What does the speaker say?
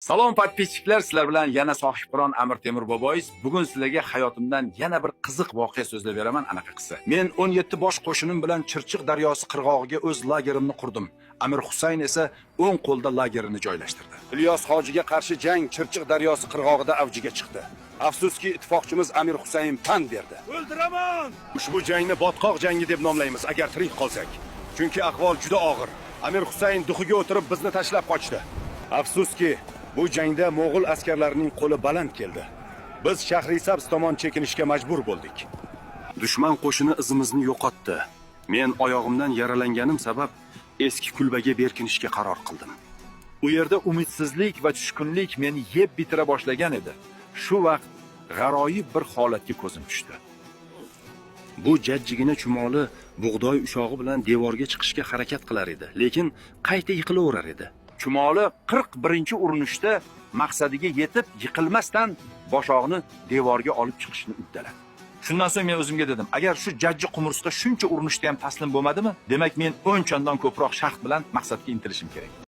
Salom podpisчиклар, sizlar bilan yana Sohibqiron Amir Temur boboyiz. Bugun sizlarga hayotimdan yana bir qiziq voqea so'zlab beraman, anaqa qissa. Men 17 bosh qo'shinim bilan Chirchiq daryosi qirg'og'iga o'z lagerimni qurdim. Amir Husayn esa o'ng qo'lda lagerini joylashtirdi. Ilyos Hojiga qarshi jang Chirchiq daryosi qirg'og'ida avjiga chiqdi. Afsuski ittifoqchimiz Amir Husayn tan berdi. O'ldiraman! Ushbu jangni botqoq jangi deb nomlaymiz agar tirik qolsak. Chunki ahvol juda og'ir. Amir Husayn duxiga o'tirib bizni tashlab qochdi. Afsuski, bu jangda Mo'g'ul askarlarining qo'li baland keldi. Biz Shahrisabz tomon chekinishga majbur bo'ldik. Dushman qo'shini izimizni yo'qotdi. Men oyog'imdan yaralanganim sabab eski kulbaga berkinishga qaror qildim. U yerda umidsizlik va tushkunlik meni yeb bitira boshlagan edi. Shu vaqt g'aroyib bir holatga ko'zim tushdi. Bu jajjigina chumoli bug'doy ushog'i bilan devorga chiqishga harakat qilar edi, lekin qayta yiqilaverar edi. Chumoli 41-urinishda maqsadiga yetib, yiqilmasdan boshog'ini devorga olib chiqishni uddaladi. Shundan so'ng men o'zimga dedim, agar shu jajji qumursqa shuncha urinishda ham taslim bo'lmadimi, demak men 10 chondan ko'proq shaxt bilan maqsadga intilishim kerak.